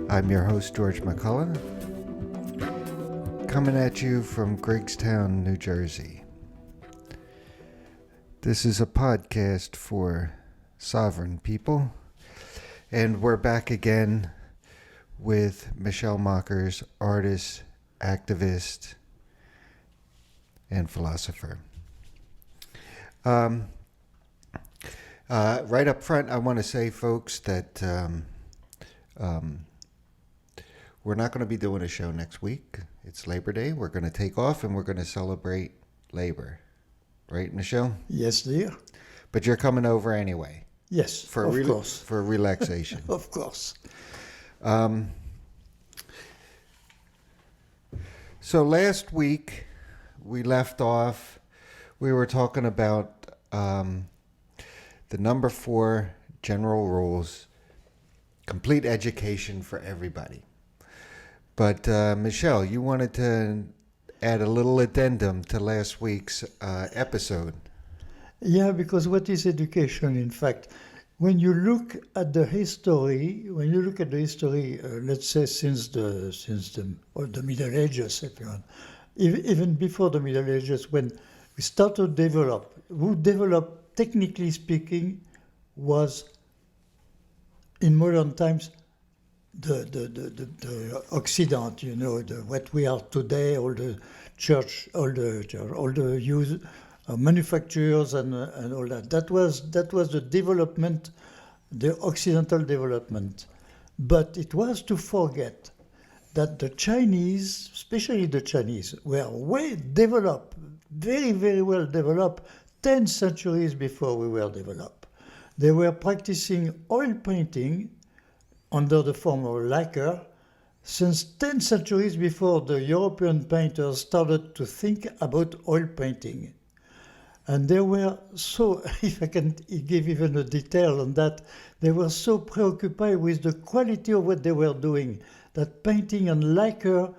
I'm your host, George McCullough, coming at you from Greggstown, New Jersey. This is a podcast for sovereign people, and we're back again with Michelle Mockers, artist, activist, and philosopher. Right up front, I want to say, folks, that we're not going to be doing a show next week. It's Labor Day. We're going to take off and we're going to celebrate labor. Right, Michelle? Yes, dear. But you're coming over anyway. Yes, of course. For relaxation. Of course. So last week we left off, we were talking about the number 4 general rules, complete education for everybody. But Michelle, you wanted to add a little addendum to last week's episode. Yeah, because what is education, in fact? When you look at the history, let's say since the Middle Ages, if you want, even before the Middle Ages, when we started to develop, who developed, technically speaking, was in modern times the Occident, you know, what we are today, all the use manufacturers and all that. That was the development, the Occidental development. But it was to forget that the Chinese, especially the Chinese, were well developed, very, very well developed, 10 centuries before we were developed. They were practicing oil painting under the form of lacquer since 10 centuries before the European painters started to think about oil painting. And they were so, if I can give even a detail on that, they were so preoccupied with the quality of what they were doing that painting on lacquer,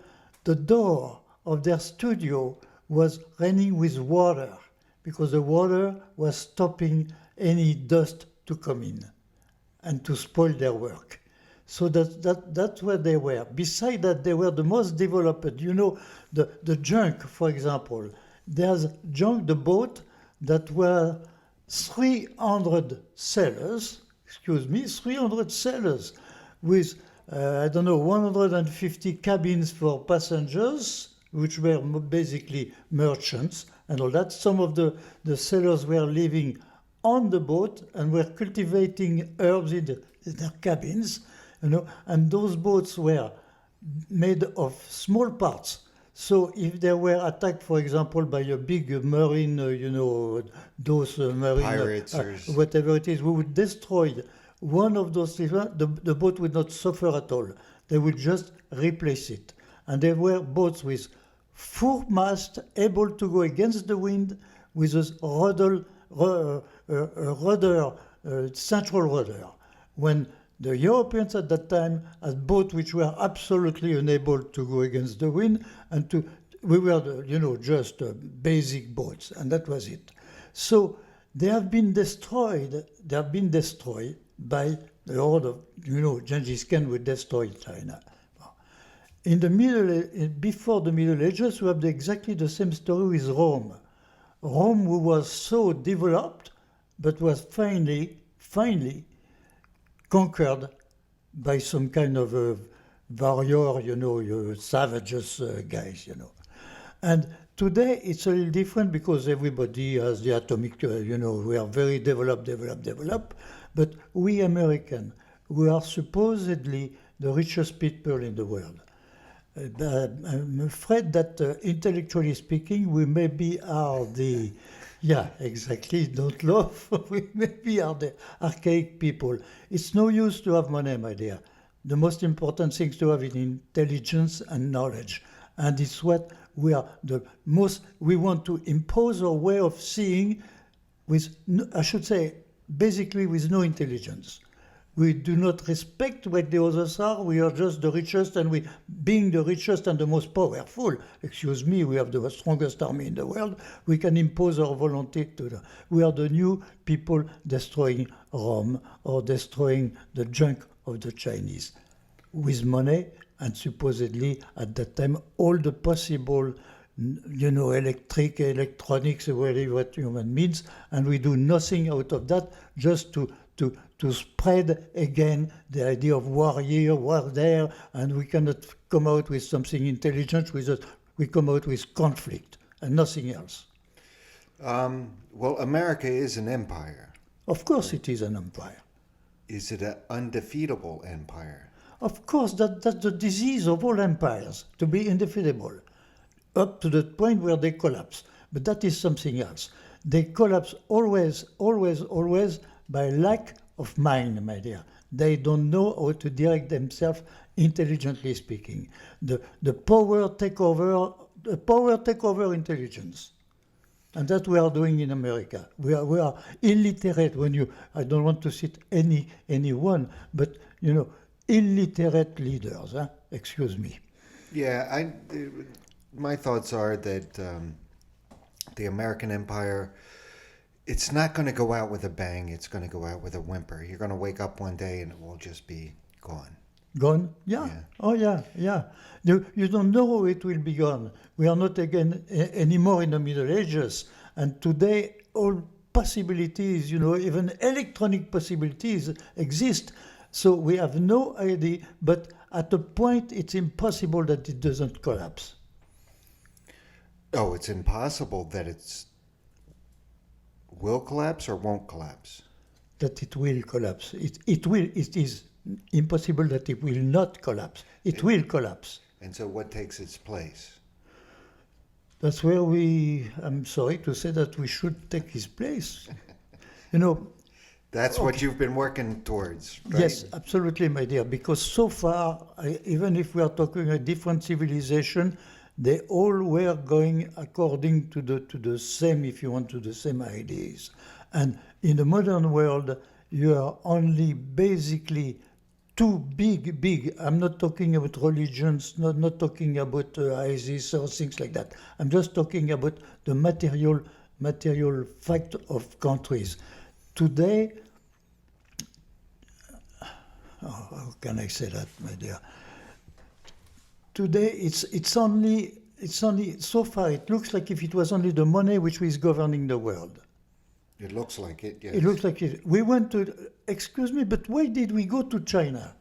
the door of their studio was running with water because the water was stopping any dust to come in and to spoil their work. So that's where they were. Beside that, they were the most developed. You know, the junk, for example. There's junk, the boat, that were 300 sailors with, 150 cabins for passengers, which were basically merchants and all that. Some of the sailors were living on the boat and were cultivating herbs in their cabins. You know, and those boats were made of small parts. So if they were attacked, for example, by a big marine, those marine pirates or whatever it is, we would destroy one of those things. The boat would not suffer at all. They would just replace it. And they were boats with foremast, able to go against the wind, with a central rudder. When the Europeans at that time had boats which were absolutely unable to go against the wind, and we were, just basic boats, and that was it. So they have been destroyed. They have been destroyed by the order of, Genghis Khan would destroy China. Before the Middle Ages, we have exactly the same story with Rome. Rome, who was so developed, but was finally conquered by some kind of a warrior, savages guys, And today it's a little different because everybody has the atomic, we are very developed. But we Americans, we are supposedly the richest people in the world. I'm afraid that intellectually speaking, we maybe are the... Yeah, exactly. Don't laugh. We maybe are the archaic people. It's no use to have money, my dear. The most important thing is to have intelligence and knowledge. And it's what we are we want to impose our way of seeing with, basically with no intelligence. We do not respect what the others are. We are just the richest, and being the richest and the most powerful, we have the strongest army in the world, we can impose our volunty to them. We are the new people destroying Rome or destroying the junk of the Chinese. with money, and supposedly at that time all the possible, electronics, whatever what human means, and we do nothing out of that, just to spread again the idea of war here, war there, and we cannot come out with something intelligent. We come out with conflict and nothing else. Well, America is an empire. Of course, it is an empire. Is it an undefeatable empire? Of course, that's the disease of all empires, to be indefeasible, up to the point where they collapse. But that is something else. They collapse always, always, always by lack of mind, my dear. They don't know how to direct themselves, intelligently speaking. The power take over intelligence. And that we are doing in America. We are illiterate I don't want to cite anyone, but, illiterate leaders, excuse me. Yeah, my thoughts are that the American empire, it's not going to go out with a bang. It's going to go out with a whimper. You're going to wake up one day and it will just be gone. Gone? Yeah. Oh, yeah. You don't know how it will be gone. We are not again anymore in the Middle Ages. And today, all possibilities, even electronic possibilities exist. So we have no idea, but at a point, it's impossible that it doesn't collapse. Oh, it's impossible that it will collapse or won't collapse? That it will collapse. It is impossible that it will not collapse. It will collapse. And so what takes its place? That's where I'm sorry to say that we should take his place. That's what you've been working towards, right? Yes, absolutely, my dear, because so far, even if we are talking a different civilization, they all were going according to the same, if you want, to the same ideas. And in the modern world, you are only basically two big, I'm not talking about religions, not talking about ISIS or things like that. I'm just talking about the material fact of countries. Today, how can I say that, my dear? Today, it's only so far. It looks like if it was only the money which is governing the world. It looks like it, yes. It looks like it. We went to. Excuse me, but why did we go to China?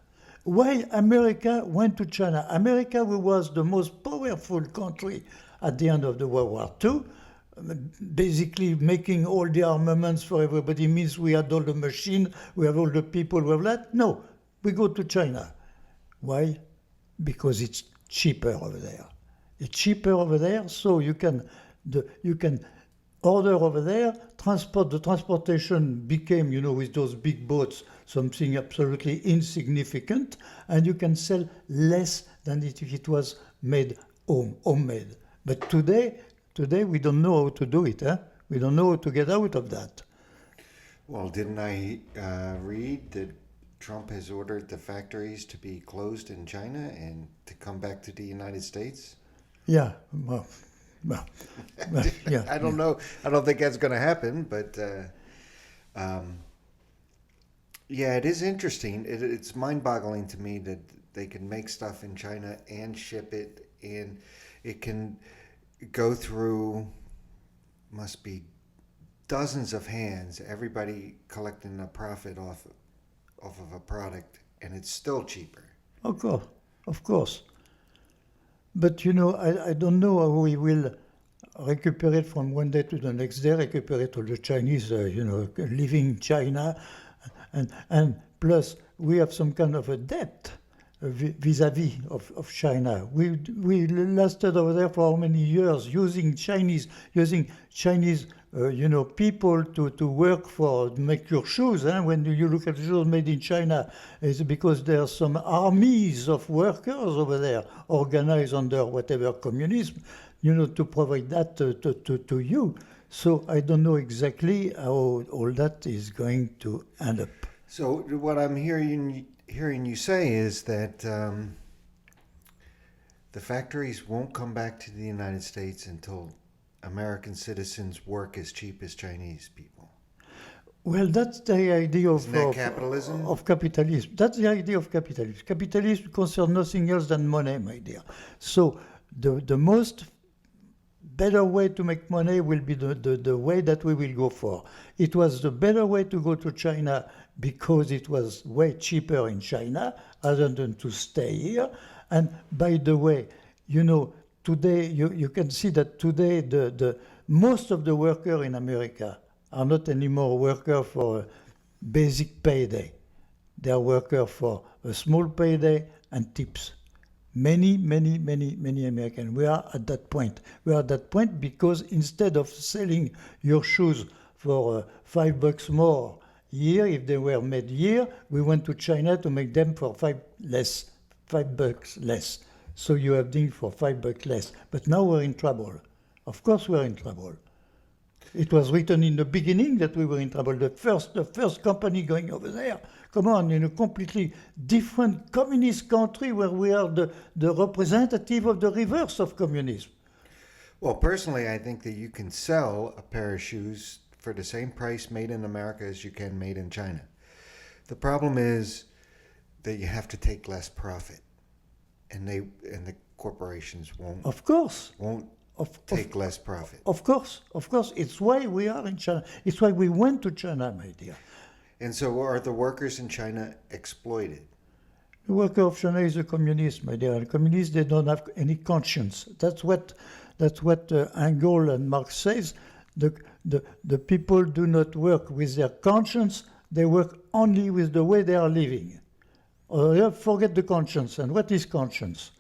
Why America went to China? America was the most powerful country at the end of the World War II, basically making all the armaments for everybody. Means we had all the machine, we have all the people, we have that. No, we go to China. Why? Because it's cheaper over there. It's cheaper over there, so you can order over there. The transportation became, with those big boats, something absolutely insignificant, and you can sell less than if it was made homemade. But today we don't know how to do it. We don't know how to get out of that. Well, didn't I read that Trump has ordered the factories to be closed in China and to come back to the United States? Yeah, yeah. I don't know. I don't think that's going to happen, but yeah, it is interesting. It's mind-boggling to me that they can make stuff in China and ship it, and it can go through, must be dozens of hands, everybody collecting a profit off of a product, and it's still cheaper. Of course. But I don't know how we will recuperate from one day to the next day, recuperate all the Chinese, leaving China, and plus we have some kind of a debt vis-à-vis of China. We lasted over there for how many years using Chinese people to work to make your shoes. When you look at shoes made in China, it's because there are some armies of workers over there organized under whatever communism, to provide that to you. So I don't know exactly how all that is going to end up. So what I'm hearing you say is that the factories won't come back to the United States until American citizens work as cheap as Chinese people. Well, that's the idea Isn't that capitalism? of capitalism. That's the idea of capitalism. Capitalism concerns nothing else than money, my dear. So the most better way to make money will be the way that we will go for. It was the better way to go to China because it was way cheaper in China other than to stay here. And by the way, you know, today you can see that today the most of the workers in America are not anymore workers for a basic payday. They are workers for a small payday and tips. Many Americans. We are at that point. We are at that point because instead of selling your shoes for $5 more here, if they were made here, we went to China to make them for $5 less. So you have them for $5 less. But now we're in trouble. Of course we're in trouble. It was written in the beginning that we were in trouble. The first company going over there. Come on, in a completely different communist country where we are the representative of the reverse of communism. Well, personally, I think that you can sell a pair of shoes for the same price made in America as you can made in China. The problem is that you have to take less profit, and the corporations won't Of course. take less profit. Of course. It's why we are in China. It's why we went to China, my dear. And so are the workers in China exploited? The worker of China is a communist, my dear. And communists, they don't have any conscience. That's what Engels and Marx says. The people do not work with their conscience. They work only with the way they are living. Forget the conscience. And what is conscience?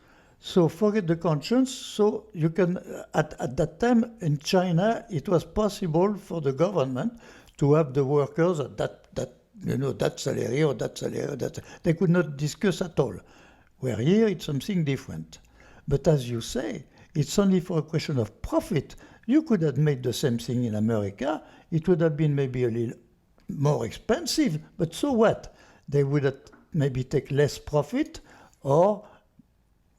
So forget the conscience. So you can, at that time in China, it was possible for the government to have the workers at that salary or that salary. They could not discuss at all. Where here it's something different. But as you say, it's only for a question of profit. You could have made the same thing in America. It would have been maybe a little more expensive, but so what? They would have maybe take less profit or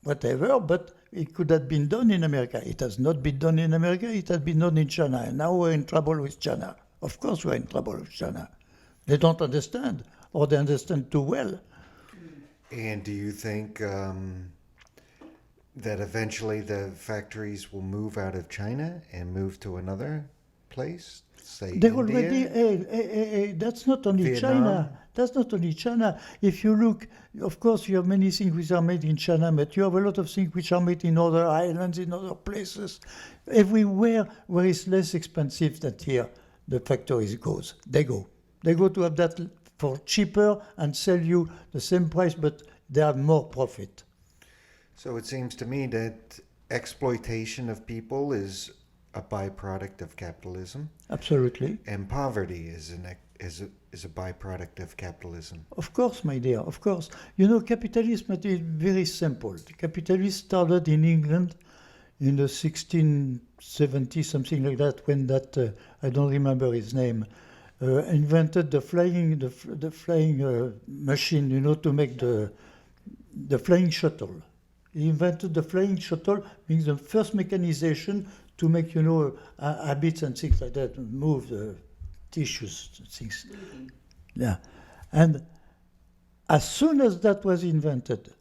whatever, but it could have been done in America. It has not been done in America, it has been done in China. And now we're in trouble with China. Of course we're in trouble with China. They don't understand, or they understand too well. And do you think that eventually the factories will move out of China and move to another place? Say They India? already, that's not only Vietnam? China. That's not only China. If you look, of course, you have many things which are made in China, but you have a lot of things which are made in other islands, in other places. Everywhere where it's less expensive than here, the factories goes. They go. They go to have that for cheaper and sell you the same price, but they have more profit. So it seems to me that exploitation of people is a byproduct of capitalism, Absolutely. and poverty is a byproduct of capitalism. Of course, my dear, of course. You know, capitalism is very simple. Capitalism started in England in the 1670s, something like that, when that, I don't remember his name, invented the flying machine, you know, to make the flying shuttle. He invented the flying shuttle, means the first mechanization to make, you know, habits and things like that, move the tissues, things. Yeah. And as soon as that was invented,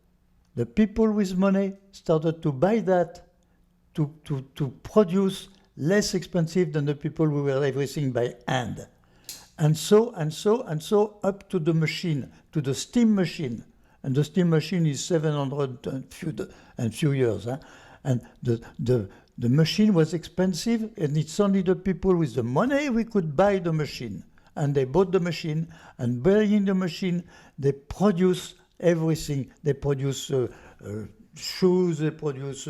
the people with money started to buy that to produce less expensive than the people who were everything by hand. And so up to the machine, to the steam machine. And the steam machine is 700 and few years. Huh? And the machine was expensive, and it's only the people with the money who could buy the machine. And they bought the machine, and buying the machine, they produce everything. They produce shoes, they produce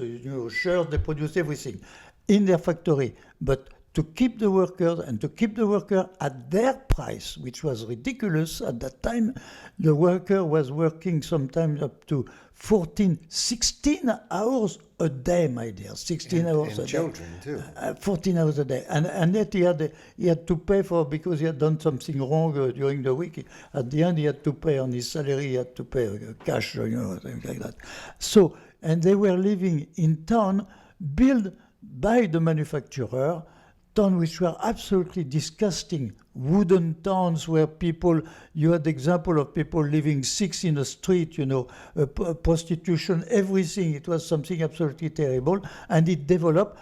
shirts, they produce everything in their factory. But to keep the workers and to keep the worker at their price, which was ridiculous at that time, the worker was working sometimes up to 16 hours a day, my dear. 16 hours a day. And children too. 14 hours a day. And yet he had to pay for, because he had done something wrong during the week. At the end, he had to pay on his salary, he had to pay cash, you know, things like that. So, and they were living in town, built by the manufacturer, towns which were absolutely disgusting, wooden towns where people, you had example of people living six in a street, prostitution, everything. It was something absolutely terrible, and it developed.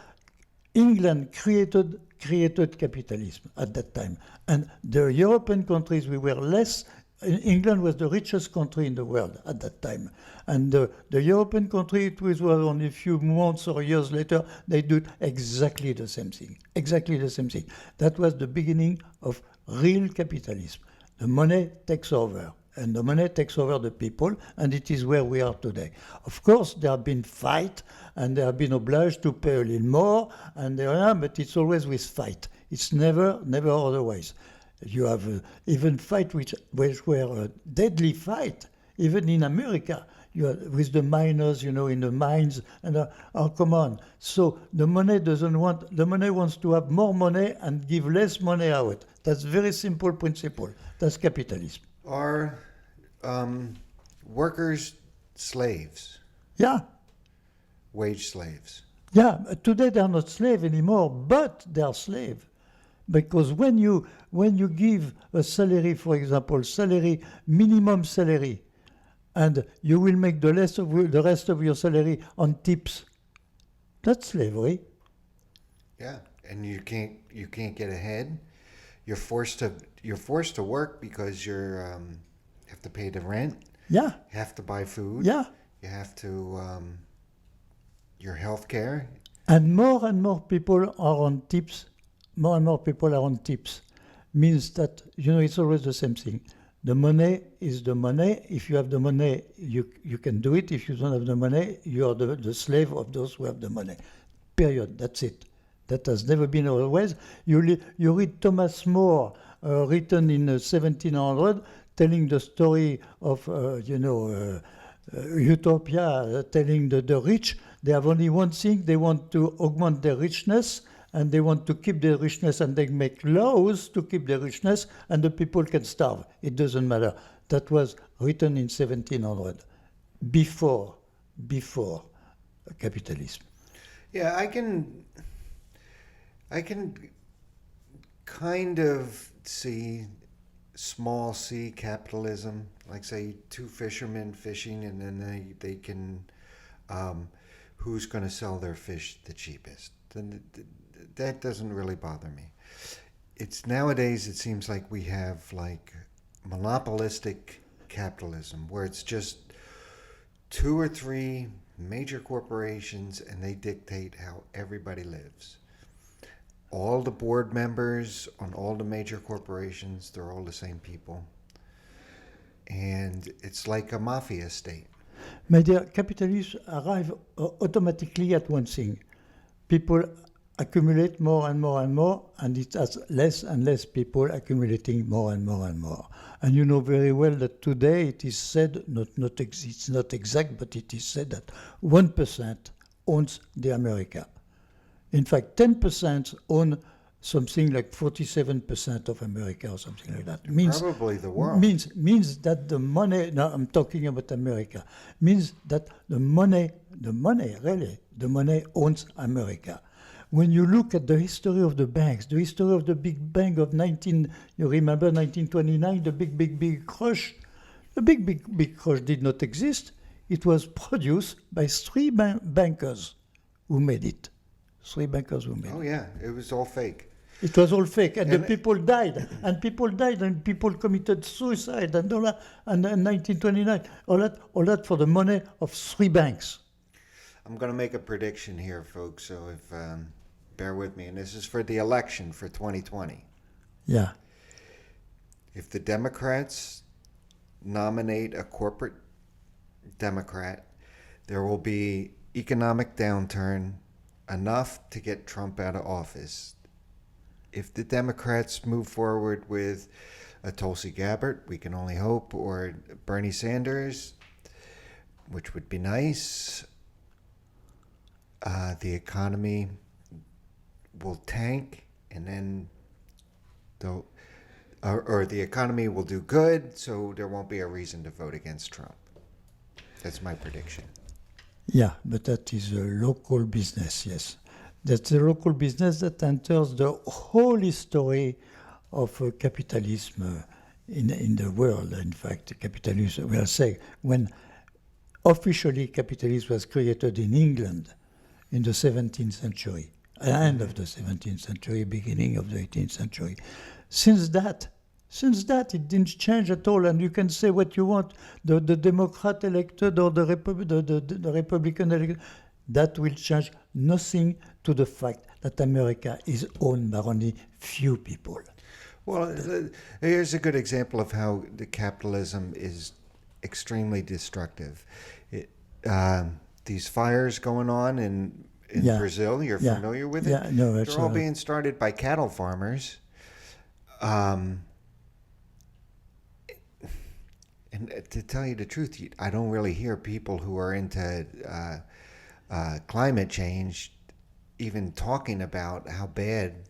England created capitalism at that time, and the European countries we were less. England was the richest country in the world at that time, and the European country, it was only a few months or years later, they did exactly the same thing. Exactly the same thing. That was the beginning of real capitalism. The money takes over, and the money takes over the people, and it is where we are today. Of course, there have been fights, and they have been obliged to pay a little more, and but it's always with fight. It's never otherwise. You have even fight which were a deadly fight, even in America. You are, with the miners, in the mines, and come on. So the money wants to have more money and give less money out. That's very simple principle. That's capitalism. Are workers slaves? Yeah. Wage slaves? Yeah. Today they are not slave anymore, but they are slave. Because when you give a salary, for example, minimum salary, and you will make the rest of your salary on tips, that's slavery. Yeah, and you can't get ahead. You're forced to work because you have to pay the rent. Yeah. You have to buy food. Yeah. You have to your health care. And more people are on tips. More and more people are on tips. Means that, it's always the same thing. The money is the money. If you have the money, you can do it. If you don't have the money, you are the slave of those who have the money. Period. That's it. That has never been otherwise. You read Thomas More, written in 1700, telling the story of, Utopia, telling the rich, they have only one thing, they want to augment their richness, and they want to keep their richness, and they make laws to keep their richness, and the people can starve. It doesn't matter. That was written in 1700, before capitalism. Yeah, I can kind of see small c capitalism, like say two fishermen fishing, and then they can who's going to sell their fish the cheapest. Then that doesn't really bother me. It's nowadays it seems like we have like monopolistic capitalism where it's just two or three major corporations and they dictate how everybody lives. All the board members on all the major corporations, they're all the same people. And it's like a mafia state. My dear, capitalism arrive automatically at one thing. People accumulate more and more and more, and it has less and less people accumulating more and more and more. And you know very well that today it is said, it's not exact, but it is said that 1% owns the America. In fact, 10% own something like 47% of America or something like that. Probably the world. Means that the money, now I'm talking about America, means that the money owns America. When you look at the history of the banks, the history of the big bang of you remember 1929, the big crush? The big crush did not exist. It was produced by three bankers who made it. Oh yeah, it was all fake. It was all fake, and the people died, and people committed suicide, and all that, and in 1929, all that for the money of three banks. I'm going to make a prediction here, folks, so if bear with me, and this is for the election for 2020. Yeah. If the Democrats nominate a corporate Democrat, there will be economic downturn enough to get Trump out of office. If the Democrats move forward with a Tulsi Gabbard, we can only hope, or Bernie Sanders, which would be nice, the economy will tank, and then the economy will do good, so there won't be a reason to vote against Trump. That's my prediction. Yeah, but that is a local business, yes. That's the local business that enters the whole history of capitalism in the world. In fact, capitalism, we are saying, when officially capitalism was created in England in the 17th century, end of the 17th century, beginning of the 18th century. Since that, it didn't change at all, and you can say what you want. The Democrat elected or the Republican elected, that will change nothing to the fact that America is owned by only few people. Well, here's a good example of how the capitalism is extremely destructive. These fires going on in Yeah. Brazil, you're Yeah. familiar with it? Yeah, no, They're all absolutely. being started by cattle farmers. And to tell you the truth, I don't really hear people who are into climate change even talking about how bad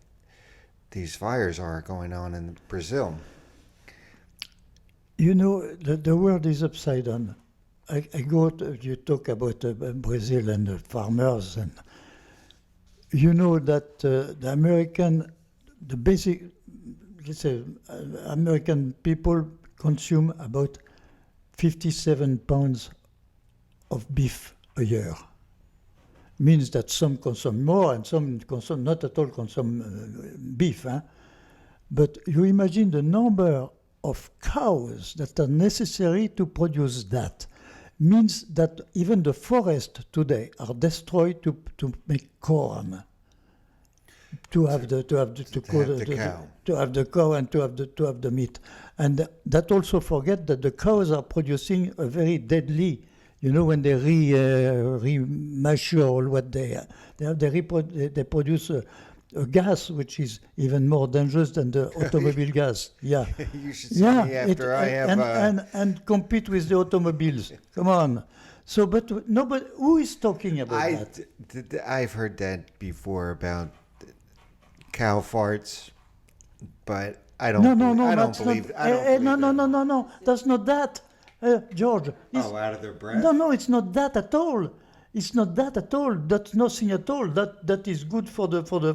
these fires are going on in Brazil. You know, the world is upside down. You talk about Brazil and the farmers, and you know that the basic, let's say, American people consume about 57 pounds of beef a year. Means that some consume more and some consume not at all consume beef. Huh? But you imagine the number of cows that are necessary to produce that. Means that even the forests today are destroyed to make corn. To have the cow and to have the meat, and that also forget that the cows are producing a very deadly. You know, when they re-mature all what they produce a gas which is even more dangerous than the automobile gas. Yeah, You should see me after I have and compete with the automobiles. Come on. So, but nobody who is talking about that? I've heard that before about cow farts, but I don't. I don't believe. I don't believe No. That's not that, George. Out of their breath. No, it's not that at all. It's not that at all. That's nothing at all. That is good for the oil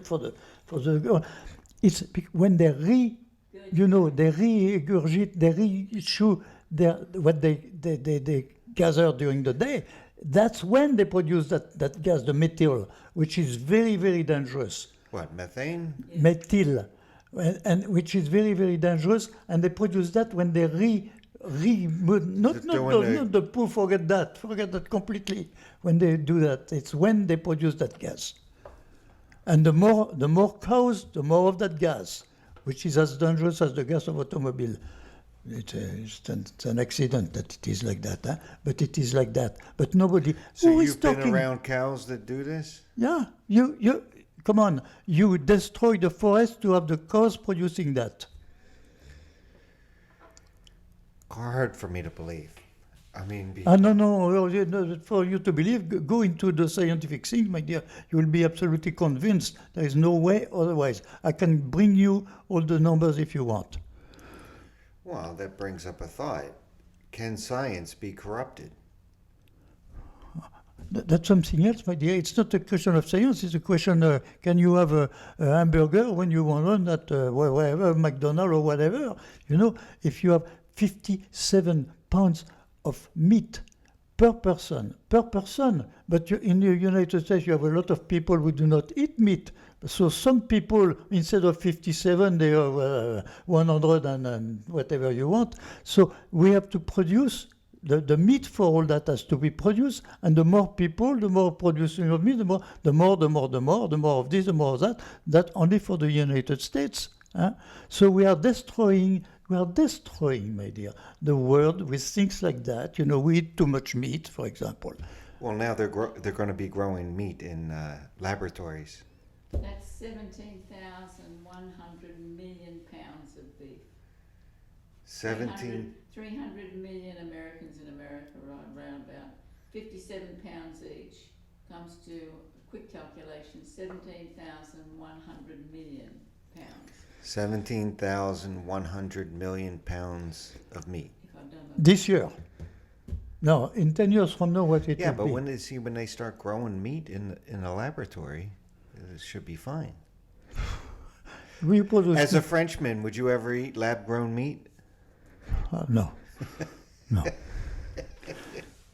for the. It's when they regurgitate, they reissue what they gather during the day. That's when they produce that gas, the methyl, which is very, very dangerous. What, methane? Methyl, and which is very, very dangerous. And they produce that when they not the poor, forget that completely. When they do that, it's when they produce that gas. And the more cows, the more of that gas, which is as dangerous as the gas of automobile. It's an accident that it is like that, huh? But it is like that. But nobody. So who is you've been talking? around cows that do this? Yeah, you come on. You destroy the forest to have the cows producing that. Hard for me to believe. I mean, No. For you to believe, go into the scientific thing, my dear. You will be absolutely convinced. There is no way otherwise. I can bring you all the numbers if you want. well, that brings up a thought. Can science be corrupted? That's something else, my dear. It's not a question of science. It's a question, can you have a hamburger when you want one at wherever, McDonald's or whatever? You know, if you have 57 pounds of meat per person, but in the United States you have a lot of people who do not eat meat. So some people, instead of 57, they are 100 and whatever you want. So we have to produce the meat for all that has to be produced, and the more people, the more producing of meat, the more of this, the more of that. That only for the United States. Huh? So we are destroying, my dear, the world with things like that. You know, we eat too much meat, for example. Well, now they're going to be growing meat in laboratories. That's 17,100 million pounds of beef. 300 million Americans in America are around about 57 pounds each. Comes to a quick calculation, 17,100 million pounds. 17,100 million pounds of meat. If I've done This year. No, in 10 years from now, what it Yeah, will but be. when they start growing meat in a laboratory, it should be fine. We produce As a Frenchman, would you ever eat lab-grown meat? no, no.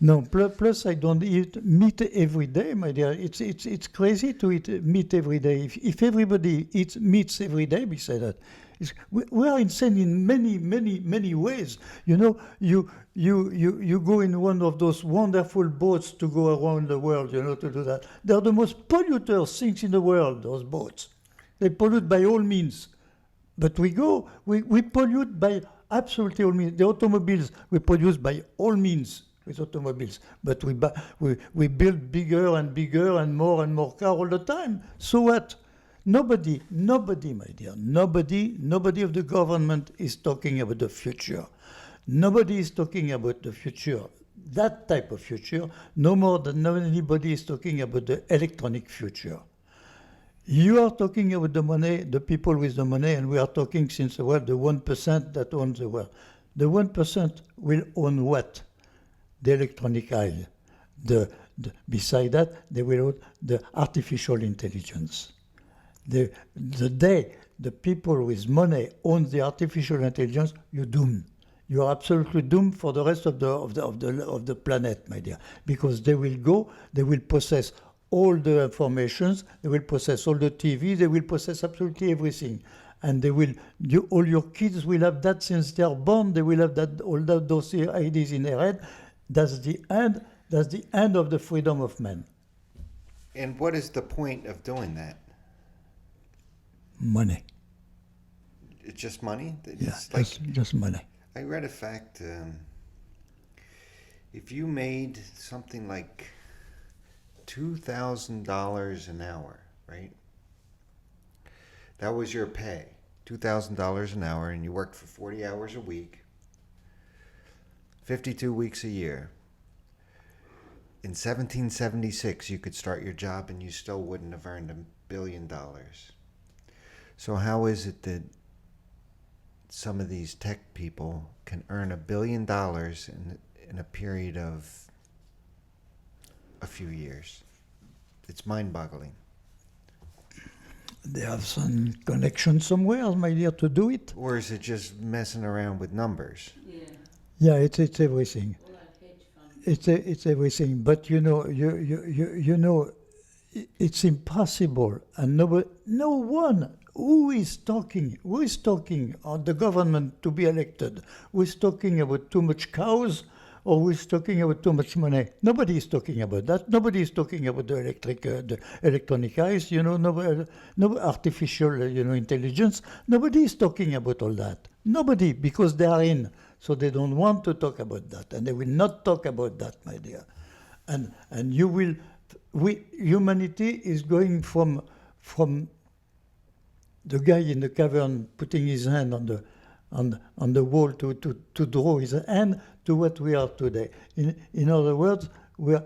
No, plus I don't eat meat every day, my dear. It's crazy to eat meat every day. If everybody eats meats every day, we say that. We are insane in many ways. You know, you go in one of those wonderful boats to go around the world, you know, to do that. They're the most polluters things in the world, those boats. They pollute by all means. But we pollute by absolutely all means. The automobiles, we produce by all means with automobiles. But we build bigger and bigger and more car all the time. So what? Nobody, my dear, nobody of the government is talking about the future. Nobody is talking about the future, that type of future, no more than anybody is talking about the electronic future. You are talking about the money, the people with the money, and we are talking since the world, the 1% that owns the world. The 1% will own what? The electronic eye. Beside that, they will own the artificial intelligence. The day the people with money own the artificial intelligence, you're doomed. You are absolutely doomed for the rest of the planet, my dear, because they will possess all the informations, they will possess all the TV, they will possess absolutely everything. And all your kids will have that since they are born, they will have those ideas in their head. That's the end of the freedom of man. And what is the point of doing that? Money. It's just money? Yeah, just money. I read a fact, if you made something like $2,000 an hour, right? That was your pay, $2,000 an hour, and you worked for 40 hours a week, 52 weeks a year. In 1776, you could start your job and you still wouldn't have earned $1 billion. So how is it that some of these tech people can earn $1 billion in a period of a few years? It's mind-boggling. They have some connection somewhere, my dear, to do it. Or is it just messing around with numbers? Yeah, Yeah, it's everything. all that hedge fund. It's everything. But you know, it's impossible, and no one who is talking on the government to be elected, who is talking about too much cows, or who is talking about too much money. Nobody is talking about that. Nobody is talking about the electronic eyes, you know, no artificial, intelligence. Nobody is talking about all that. Nobody, because they are in, so they don't want to talk about that, and they will not talk about that, my dear. And humanity is going from the guy in the cavern putting his hand on the wall to draw his hand to what we are today. In other words, we are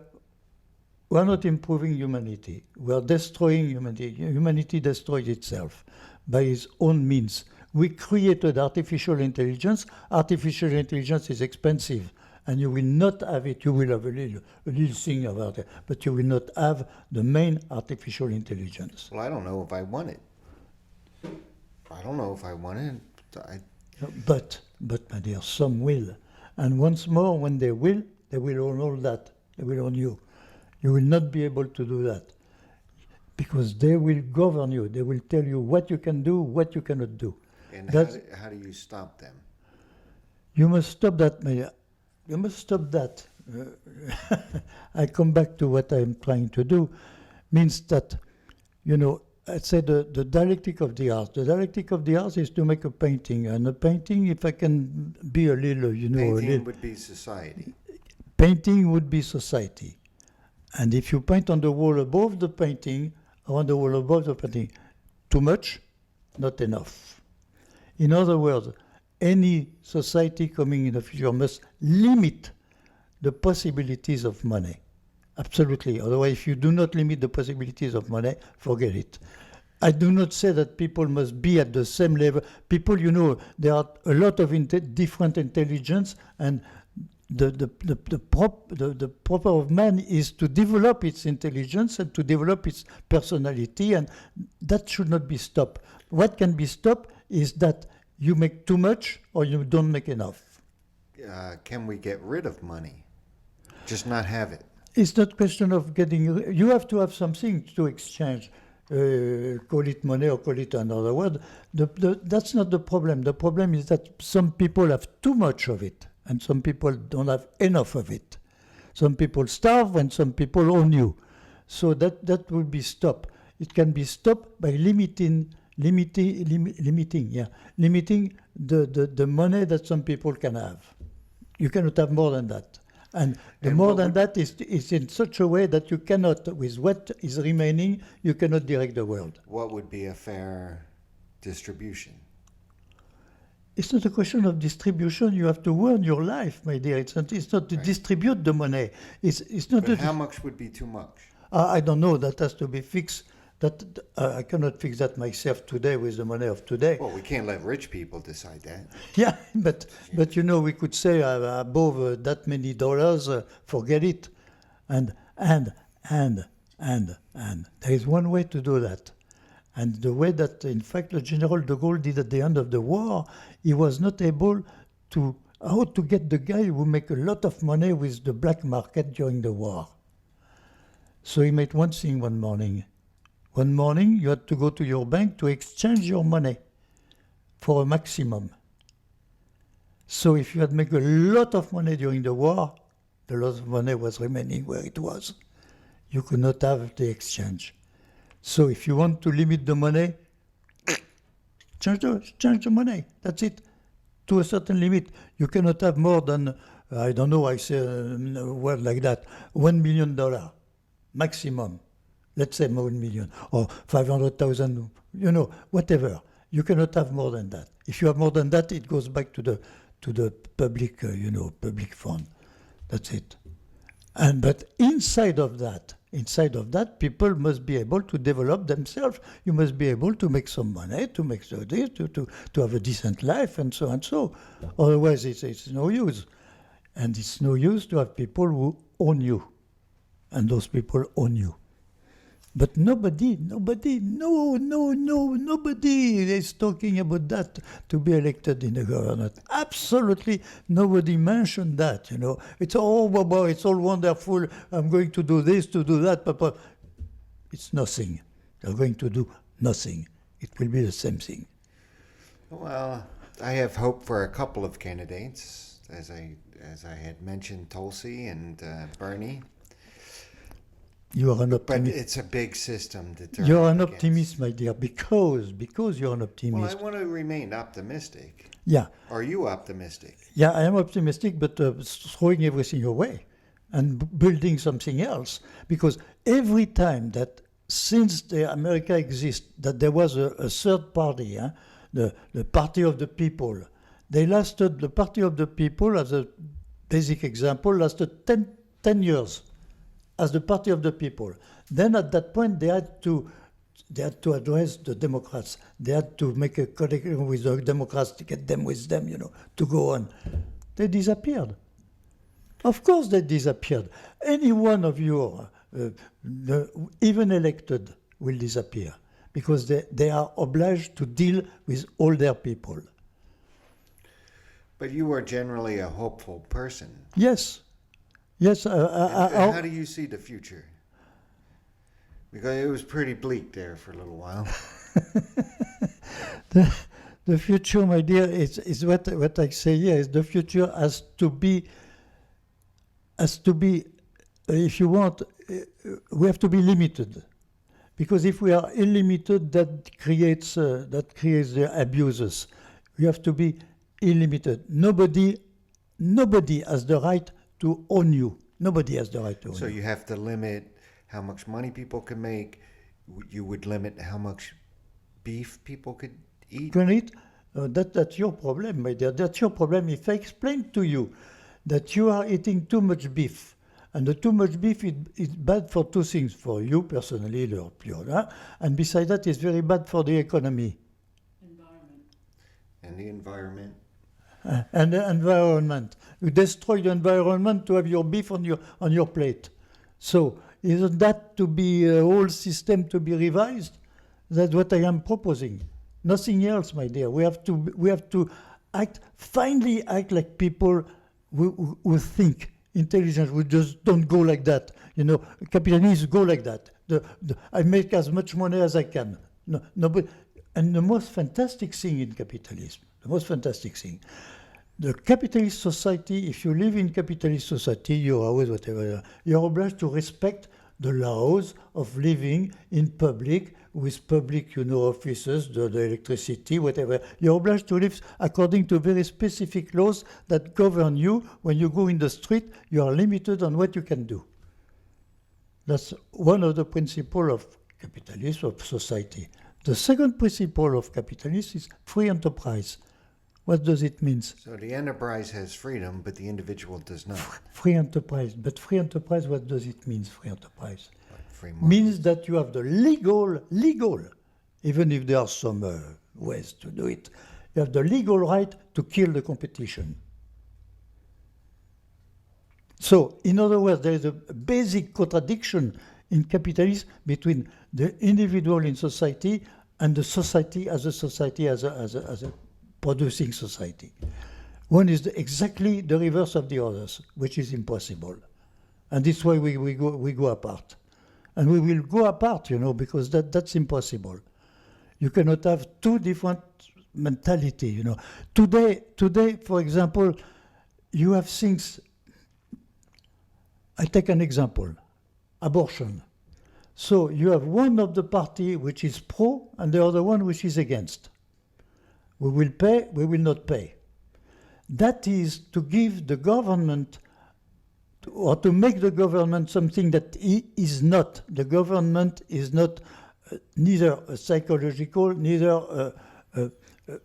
not improving humanity. We are destroying humanity. Humanity destroyed itself by its own means. We created artificial intelligence. Artificial intelligence is expensive, and you will not have it. You will have a little thing about it, but you will not have the main artificial intelligence. Well, I don't know if I want it. I don't know if I want it. But my dear, some will. And once more, when they will own all that. They will own you. You will not be able to do that. Because they will govern you. They will tell you what you can do, what you cannot do. And how do you stop them? You must stop that, my dear. You must stop that. I come back to what I'm trying to do. Means that, I'd say the dialectic of the art. The dialectic of the art is to make a painting. And a painting, if I can be a little, Painting would be society. Painting would be society. And if you paint on the wall above the painting, or on the wall above the painting, too much, not enough. In other words, any society coming in the future must limit the possibilities of money. Absolutely. Otherwise, if you do not limit the possibilities of money, forget it. I do not say that people must be at the same level. People, there are a lot of different intelligence, and the proper of man is to develop its intelligence and to develop its personality, and that should not be stopped. What can be stopped is that you make too much or you don't make enough. Can we get rid of money? Just not have it. It's not question of getting. You have to have something to exchange. Call it money or call it another word. That's not the problem. The problem is that some people have too much of it, and some people don't have enough of it. Some people starve, and some people own you. So that will be stopped. It can be stopped by limiting the money that some people can have. You cannot have more than that. And the And more what than would- that is in such a way that you cannot, with what is remaining, you cannot direct the world. What would be a fair distribution? It's not a question of distribution. You have to earn your life, my dear. It's not to Right. distribute the money. It's not. But how much would be too much? I don't know. That has to be fixed. I cannot fix that myself today with the money of today. Well, we can't let rich people decide that. Yeah, but you know, we could say above that many dollars, forget it, and there is one way to do that, and the way that, in fact, the General de Gaulle did at the end of the war, he was not able to how to get the guy who make a lot of money with the black market during the war. So he made one thing one morning. One morning, you had to go to your bank to exchange your money for a maximum. So if you had made a lot of money during the war, the lot of money was remaining where it was. You could not have the exchange. So if you want to limit the money, change the money. That's it. To a certain limit. You cannot have more than, I don't know, I say a word like that, $1 million maximum. Let's say 1 million or 500,000, you know, whatever. You cannot have more than that. If you have more than that, it goes back to the public, public fund. That's it. But inside of that, people must be able to develop themselves. You must be able to make some money, to make this, to have a decent life, and so and so. Otherwise, it's no use. And it's no use to have people who own you, and those people own you. But nobody is talking about that to be elected in the government. Absolutely nobody mentioned that, you know. It's all wonderful, I'm going to do this, to do that, but it's nothing. They're going to do nothing. It will be the same thing. Well, I have hope for a couple of candidates, as I had mentioned, Tulsi and Bernie. You are an But optimist. it's a big system that they're You're an up against. optimist, my dear, because you're an Well, I optimist. want to remain optimistic. Yeah. Are you optimistic? Yeah, I am optimistic, but throwing everything away and building something else. Because every time that since the America exists, that there was a third party, the Party of the People, the Party of the People, as a basic example, lasted 10 years as the Party of the People. Then at that point, they had to address the Democrats. They had to make a connection with the Democrats to get them with them, to go on. They disappeared. Of course they disappeared. Any one of you, even elected, will disappear because they are obliged to deal with all their people. But you are generally a hopeful person. Yes. Yes. And how do you see the future? Because it was pretty bleak there for a little while. The future, my dear, is what I say here. Is the future has to be, if you want, we have to be limited, because if we are unlimited, that creates the abuses. We have to be unlimited. Nobody has the right to own you. Nobody has the right to own So you. you have to limit how much money people can make. You would limit how much beef people could eat. Can it? That's your problem, my dear. That's your problem. If I explain to you that you are eating too much beef, and the too much beef is bad for two things, for you personally, and besides that, it's very bad for the economy. Environment. And the environment. And the environment. You destroy the environment to have your beef on your plate. So isn't that to be a whole system to be revised? That's what I am proposing. Nothing else, my dear. We have to finally act like people who think intelligent. We just don't go like that. You know, capitalists go like that. I make as much money as I can. And the most fantastic thing in capitalism, the capitalist society, if you live in capitalist society, you're always whatever, you're obliged to respect the laws of living in public, with public, offices, the electricity, whatever. You're obliged to live according to very specific laws that govern you. When you go in the street, you are limited on what you can do. That's one of the principles of capitalism, of society. The second principle of capitalism is free enterprise. What does it mean? So the enterprise has freedom, but the individual does not. Free enterprise. But free enterprise, what does it mean, free enterprise? Free market. Means that you have the legal, even if there are some ways to do it, you have the legal right to kill the competition. So, in other words, there is a basic contradiction in capitalism between the individual in society and the society as a producing society. One is exactly the reverse of the others, which is impossible. And this way we go apart. And we will go apart, because that's impossible. You cannot have two different mentality, Today, for example, you have things. I take an example, abortion. So you have one of the party which is pro and the other one which is against. We will pay, we will not pay. That is to give the government, or to make the government something that is not. The government is not neither a psychological, neither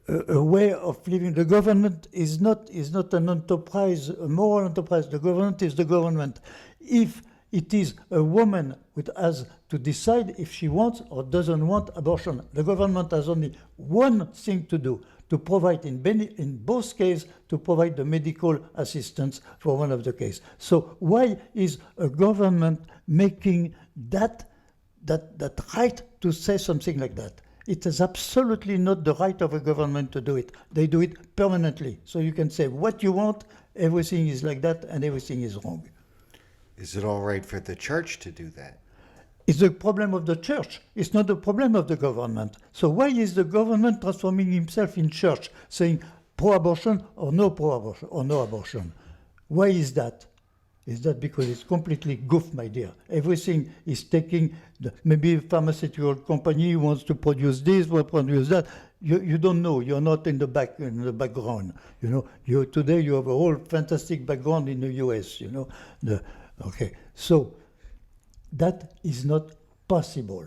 a way of living. The government is not an enterprise, a moral enterprise. The government is the government. If it is a woman who has to decide if she wants or doesn't want abortion, the government has only one thing to do, to provide in both cases, to provide the medical assistance for one of the cases. So why is a government making that right to say something like that? It is absolutely not the right of a government to do it. They do it permanently. So you can say what you want, everything is like that, and everything is wrong. Is it all right for the church to do that? It's the problem of the church. It's not the problem of the government. So why is the government transforming himself in church, saying pro-abortion or no pro-abortion or no abortion? Why is that? Is that because it's completely goof, my dear? Everything is taking, maybe a pharmaceutical company wants to produce this, will produce that. You don't know. You're not in the background. Today you have a whole fantastic background in the U.S. Okay, so that is not possible.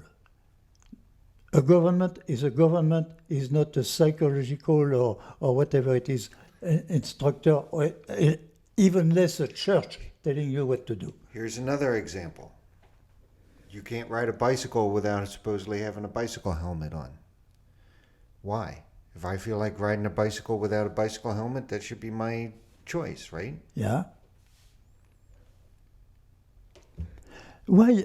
A government is not a psychological or whatever it is, instructor, or even less a church telling you what to do. Here's another example. You can't ride a bicycle without supposedly having a bicycle helmet on. Why? If I feel like riding a bicycle without a bicycle helmet, that should be my choice, right? Yeah. Why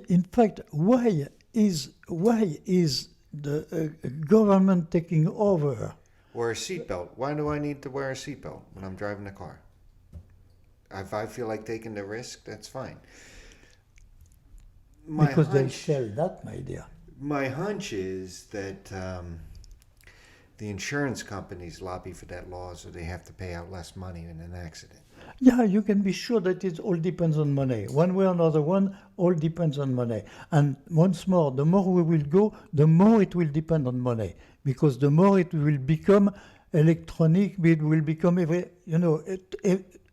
is the government taking over? Wear a seatbelt. Why do I need to wear a seatbelt when I'm driving a car? If I feel like taking the risk, that's fine. Because they sell that, my dear. My hunch is that the insurance companies lobby for that law, so they have to pay out less money in an accident. Yeah, you can be sure that it all depends on money. One way or another one, all depends on money. And once more, the more we will go, the more it will depend on money. Because the more it will become electronic, it will become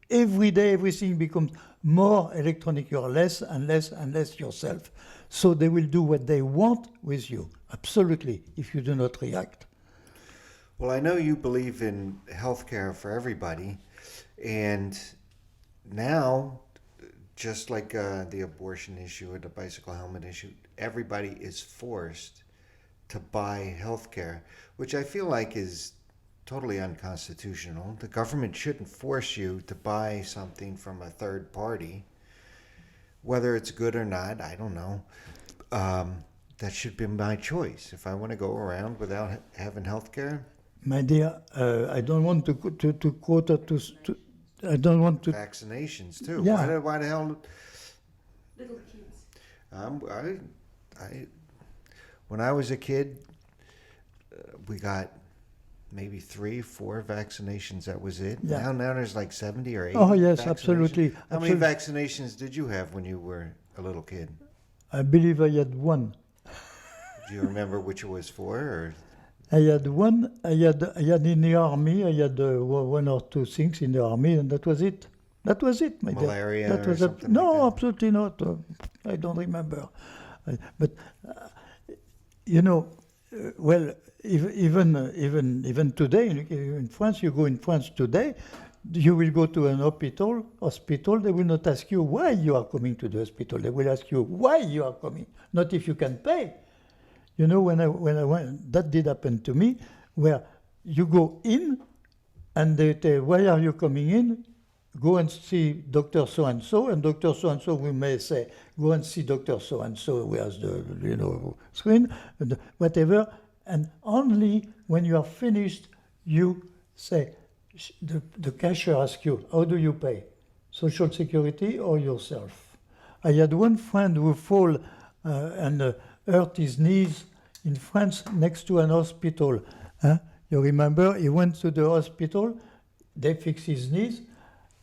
every day everything becomes more electronic. You are less and less and less yourself. So they will do what they want with you, absolutely, if you do not react. Well, I know you believe in healthcare for everybody, and now, just like the abortion issue or the bicycle helmet issue, everybody is forced to buy healthcare, which I feel like is totally unconstitutional. The government shouldn't force you to buy something from a third party, whether it's good or not. I don't know. That should be my choice. If I want to go around without having health care, My dear, I don't want to quote her to I don't want to. vaccinations too. Yeah. Why the hell? Little kids. I when I was a kid, we got maybe 3, 4 vaccinations. That was it. Yeah. Now there's like 70 or 80. Oh yes, vaccinations. absolutely. How many absolutely. vaccinations did you have when you were a little kid? I believe I had one. Do you remember which it was for? Or I had one. I had in the army. I had 1 or 2 things in the army, and that was it. That was it, my dear. Malaria That or was something no, like that? absolutely not. I don't remember. But you know, well, even today in France, you go in France today, you will go to an hospital. They will not ask you why you are coming to the hospital. They will ask you why you are coming, not if you can pay. You know, when I went, that did happen to me, where you go in, and they say, why are you coming in? Go and see Dr. So-and-so, and Dr. So-and-so, we may say, go and see Dr. So-and-so, where's the, screen, and whatever, and only when you are finished, you say, the cashier asks you, how do you pay? Social Security or yourself? I had one friend who fall and hurt his knees in France next to an hospital. Huh? You remember, he went to the hospital, they fixed his knees,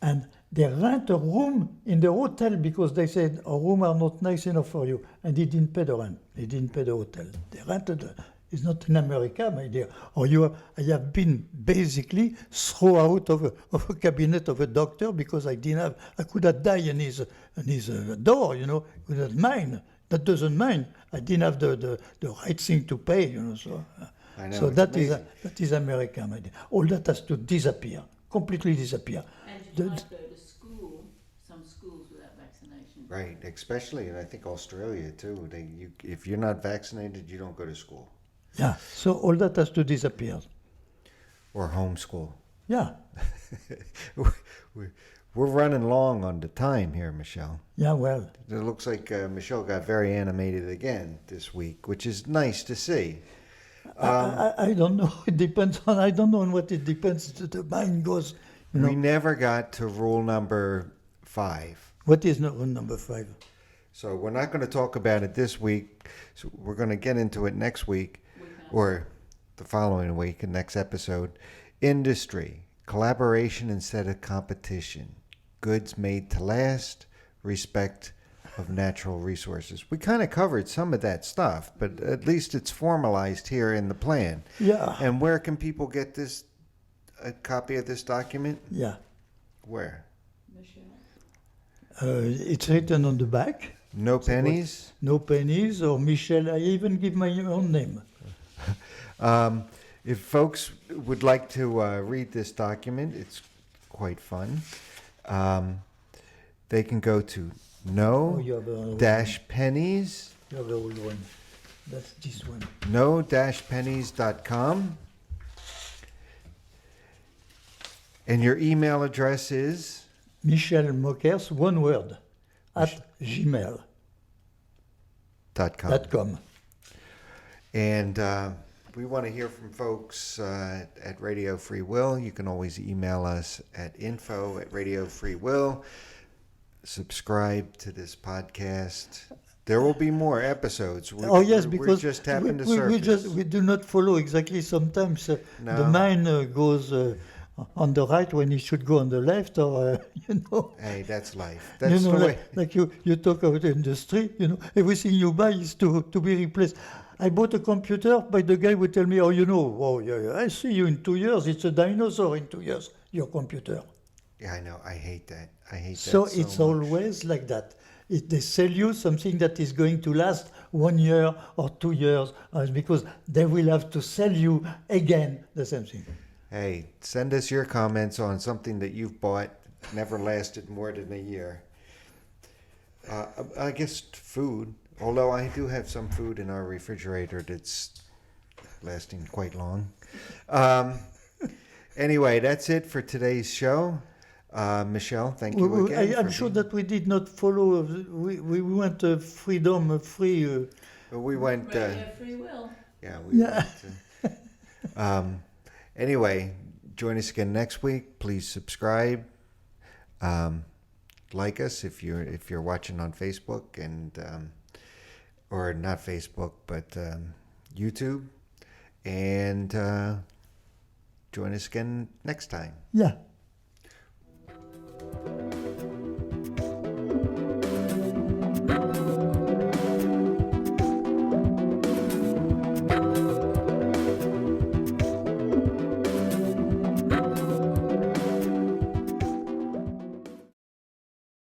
and they rent a room in the hotel because they said, our rooms are not nice enough for you. And he didn't pay the rent. He didn't pay the hotel. They rented. It's not in America, my dear. Or I have been basically thrown out of a cabinet of a doctor because I could have died in his door, with that mine. That doesn't mind. I didn't have the right thing to pay, so. I know, So it's that amazing. is America, my dear. All that has to disappear, completely disappear. And you The- can't go to school, some schools without vaccination. right, especially in I think Australia too. If you're not vaccinated, you don't go to school Yeah, so all that has to disappear. or homeschool. Yeah, We're running long on the time here, Michelle. yeah, well, It looks like Michelle got very animated again this week, which is nice to see. I don't know. It depends on, I don't know on what it depends. The mind goes, We never got to rule number 5. What is number 5? So we're not going to talk about it this week. So we're going to get into it next week or the following week, in next episode. Industry, collaboration instead of competition, goods made to last, respect of natural resources. We kind of covered some of that stuff, but at least it's formalized here in the plan. Yeah, And where can people get a copy of this document? yeah. Where? Michelle? It's written on the back. No pennies? No pennies or Michel. I even give my own name. If folks would like to read this document, it's quite fun. They can go to Oh, you have the old one. no-pennies, You have the old one. That's this one. no-pennies.com. And your email address is? Michel Mokers, one word, at gmail.com. .com. And we want to hear from folks at Radio Free Will. You can always email us at info@radiofreewill. Subscribe to this podcast. There will be more episodes. Oh yes, because we just happened to we surface. we do not follow exactly. Sometimes the No. mind goes on the right when it should go on the left, or Hey, that's life. That's the way. like you talk about industry. Everything you buy is to be replaced. I bought a computer, but the guy would tell me, yeah, I see you in 2 years. It's a dinosaur in 2 years. Your computer. Yeah, I know. I hate that. I hate So that. it's much. always like that. They sell you something that is going to last 1 year or 2 years, because they will have to sell you again the same thing. Hey, send us your comments on something that you've bought never lasted more than a year. I guess food. Although I do have some food in our refrigerator that's lasting quite long. Anyway, that's it for today's show. Michelle, thank you again. I'm for sure being- that we did not follow. We went freedom, free. we went. Radio Free Will. Yeah, we Yeah. went. Anyway, join us again next week. Please subscribe. Like us if you're watching on Facebook and or not Facebook but YouTube, and join us again next time. Yeah.